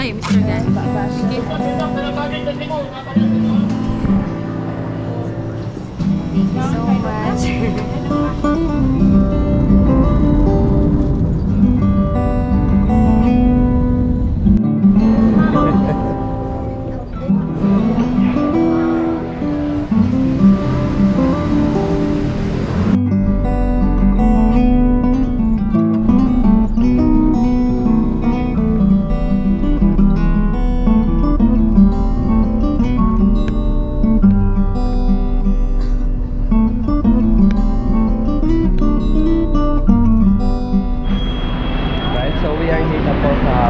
Hi, Mr. Dan. Thank you so much.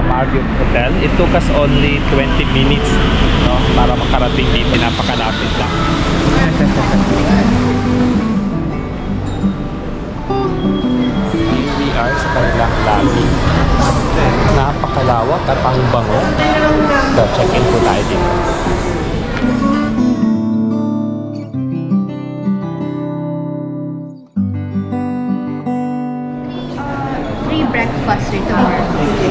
Marriott Hotel. It took us only 20 minutes, no, para makarating dito. Napakalapit lang. Here we are sa kanilang lobby. Napakalawak at ang bango. So, check-in po tayo dito. Breakfast tomorrow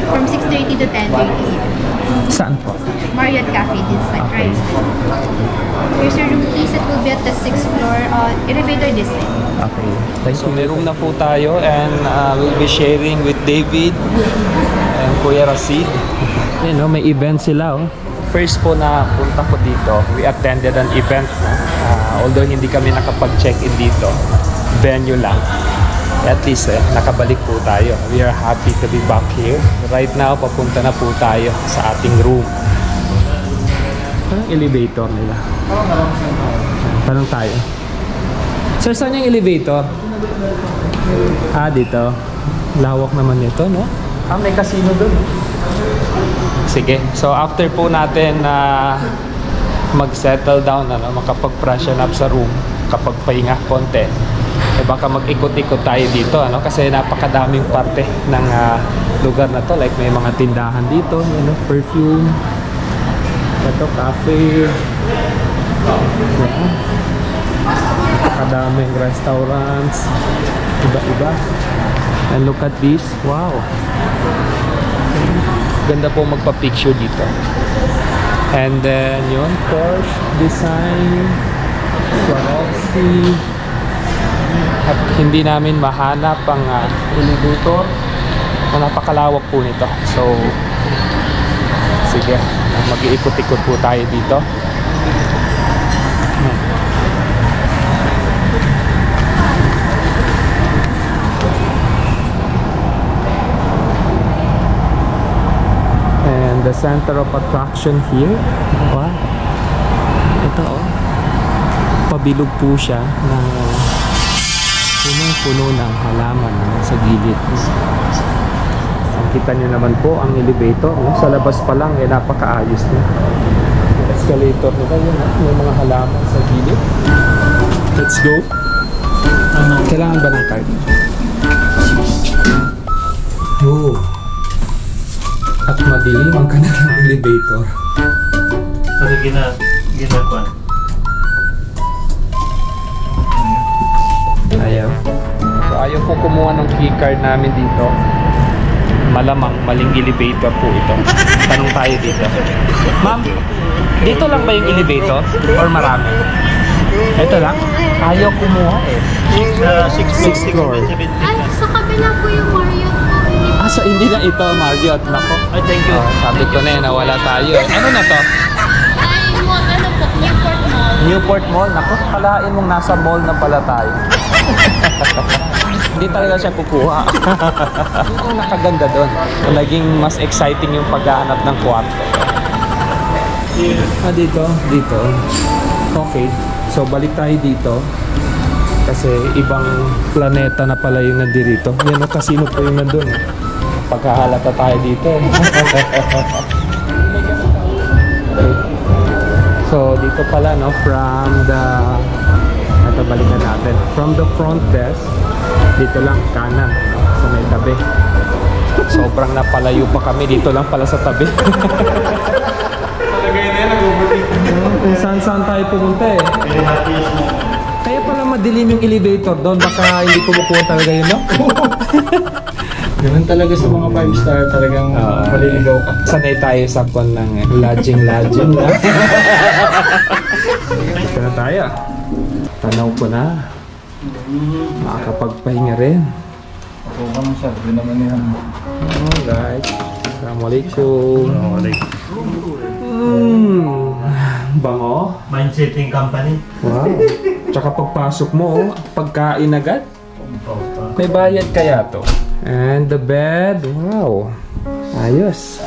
from 6:30 to 10:30. Saan po? Marriott Cafe, this is like right. Here's your room keys. It will be at the 6th floor, elevator this way. Okay. So may room na po tayo and we'll be sharing with David and Kuya Rasid. You know, may event sila oh. First po na punta ko dito, we attended an event. Although hindi kami nakapag-check-in dito, venue lang. At least nakabalik po tayo. We are happy to be back here. Right now, papunta na po tayo sa ating room. Anong elevator nila? Tanong tayo. Sir, saan yung elevator? Dito. Lawak naman nito, no? May casino doon. Sige. So, after po natin mag-settle down, makapag-freshen up sa room, kapag pahinga konti, baka mag-ikot-ikot tayo dito, kasi napakadaming parte ng lugar na to. Like may mga tindahan dito, perfume, ito cafe, napakadaming restaurants, iba-iba. And look at this, wow, ganda po magpa-picture dito. And then yun, Porsche design, Swarovski. At hindi namin mahanap ang elevator na napakalawak po nito. So, sige, mag-iikot-ikot po tayo dito. And the center of attraction here, wow, ito oh, pabilog po siya ng punong-puno ng halaman sa gilid. Kita nyo naman po ang elevator, sa labas pa lang napakaayos na. Yung escalator nila, may mga halaman sa gilid. Let's go. Kailangan ba ng card? Oh. At madilim ang kanilang elevator. Pag ginagawa. Ayaw. So ayaw po kumuha ng keycard namin dito. Malamang maling elevator po ito. Tanong tayo dito. Ma'am, dito lang ba yung elevator? Or marami? Ito lang? Ayaw kumuha eh. 6th floor. Ay, sa kabila po yung Marriott po. So hindi na ito Marriott. Nako. Ay, thank you. Sabi ko na nawala tayo. Ano na to? Ay, ano po, Newport Mall. Newport Mall? Nako, kalain mong nasa mall na pala tayo. Hindi talaga siya kukuha. Yun ang nakaganda doon. Naging mas exciting yung paghahanap ng kwarto. Dito. Okay. So balik tayo dito. Kasi ibang planeta na pala yung nandirito. Yan ang casino po yung nandun. Pagkahalata tayo dito. Okay. So dito pala from the balikan natin. From the front desk, dito lang kanan sa may tabi. Sobrang napalayo pa kami, dito lang pala sa tabi. Talagay na yan, nag-overtake. Kung saan tayo pumunta eh. Kaya pala madilim yung elevator doon, baka hindi kumukuha talaga yun, no? Ganun talaga sa mga 5-star, talagang maliligaw ka. Sanay tayo sa kwan ng lodging na. Ito na tayo. Tanaw ko na. Makakapagpahinga rin. Oo ka mo sir, di naman yan. Alright. Assalamualaikum. Bango. Mindsetting company. Wow. Tsaka pagpasok mo, pagkain agad. May bayad kaya to. And the bed, wow. Ayos.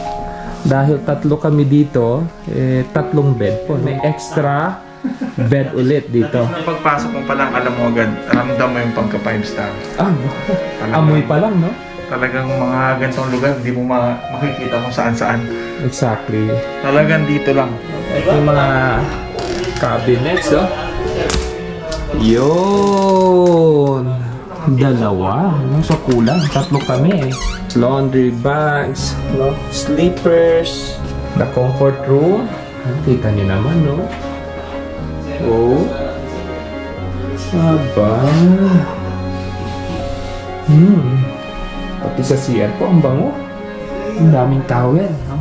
Dahil 3 kami dito, 3 bed po. May extra bed ulit dito. Pagpasok mo pa lang, alam mo agad, ramdam mo yung pagka 5-star. Amoy pa lang, no? Talagang mga ganitong lugar, hindi mo makikita kung saan-saan. Exactly. Talagang dito lang. Ito yung mga cabinets, oh. Yun. 2. No? So kulang. 3 kami eh. Laundry bags, no? Sleepers, the comfort room. Kita niyo naman, no? Oh. Aba. Pati sa CR po, ang bango. Ang daming towel, no?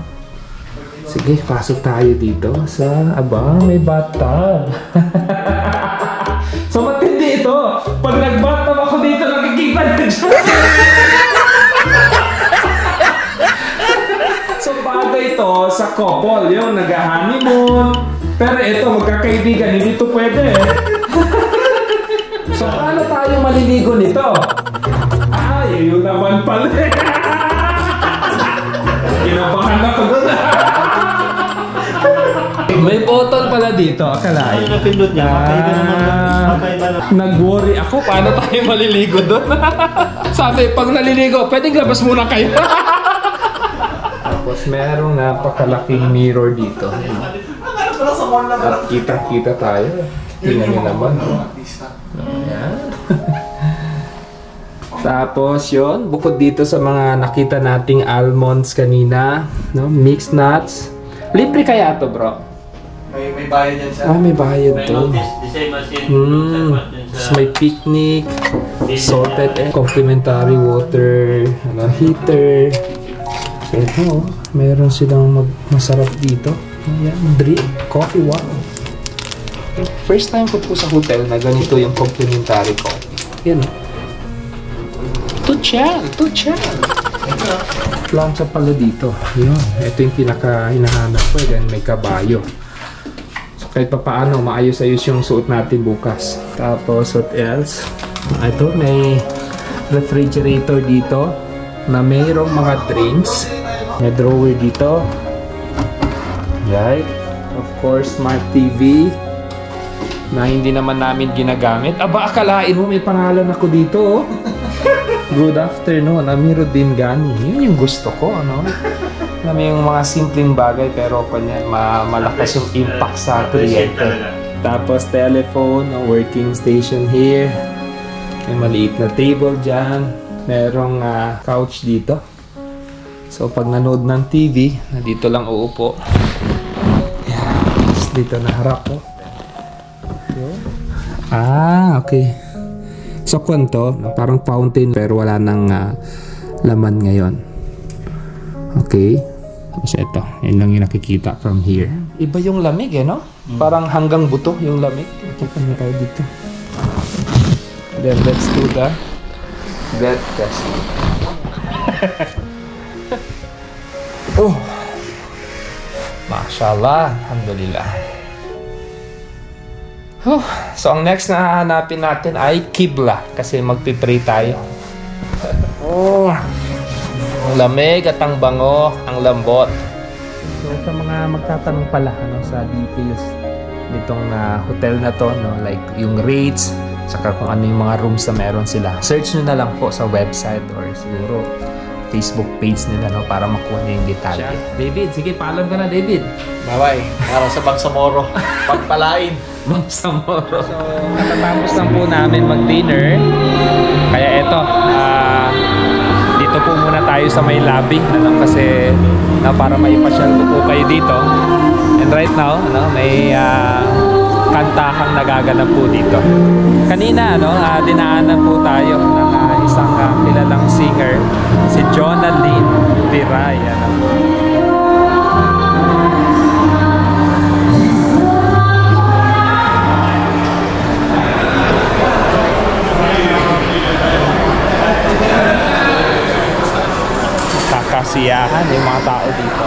Sige, pasok tayo dito sa... Aba, may bathtub. So, matindi ito. Pag nag-bathtub ako dito, nakikita na dyan. So, bagay ito sa couple. Yung nag-honeymoon. Pero ito, magkakaibigan, hindi ito pwede. So, paano tayo maliligo nito? Ay, yun naman pala. Ginabahan ako doon. May button pala dito, akalain. Ano napindot niya? Patay ka naman. Patay ba na? Nag-worry ako, paano tayo maliligo doon? Sabi, pag naliligo, pwedeng labas muna kayo. Tapos merong napakalaking mirror dito. At kita-kita tayo. Tingnan nyo naman. Ayan. Tapos yun, bukod dito sa mga nakita nating almonds kanina, no? Mixed nuts. Libre kaya to, bro? May bayad yan siya. May bayad May to. notice, the same as in Tapos may picnic, salted egg, complimentary water, heater. Ito, meron silang masarap dito. Ayan, drink, coffee, wow. First time ko po sa hotel na ganito yung complimentary coffee. Yan. Tuchal. Plancha pala dito. Yun, ito yung pinaka-hinahanap ko. Then may kabayo. So kahit pa paano, maayos-ayos yung suot natin bukas. Tapos, what else? Ito, may refrigerator dito na mayroong mga drinks. May drawer dito. Right. Of course, smart TV na hindi naman namin ginagamit. Aba, akalain mo may pangalan ako dito, oh. Good afternoon, Amiruddin Gani. Yun yung gusto ko, ano? Alam yung mga simpleng bagay pero malakas yung impact sa kliyente. Tapos telephone, working station here. May maliit na table dyan. Merong couch dito. So pag nanood ng TV, dito lang uupo. Yan. Tapos dito na harap ko. Okay. So kwento, parang fountain pero wala nang laman ngayon. Okay. Tapos ito, yun lang yung nakikita from here. Iba yung lamig no? Parang hanggang buto yung lamig. Check na tayo dito. Then let's do the bed test. Oh! Mashallah, alhamdulillah. So ang next na hahanapin natin ay Qibla kasi magpipray tayo. Ang lamig at ang bango, ang lambot. So sa mga magtatanong pala sa details nitong hotel na to, like yung rates, saka kung ano yung mga rooms na meron sila, search nyo na lang po sa website or siguro Facebook page nila para makuha nyo yung detalye. David, sige, paalam ka na, David. Bye-bye. Para sa Bangsamoro. Pagpalain. Bangsamoro. So, natatapos lang po namin mag-dinner. Kaya eto, dito po muna tayo sa may lobby. Kasi para maipasyal ko po kayo dito. And right now, may kantahang nagaganap po dito. Kanina, dinaanan po tayo ng isang kilalang singer, si Jonalyn Viray. Ano? Kakasiyahan yung mga tao dito.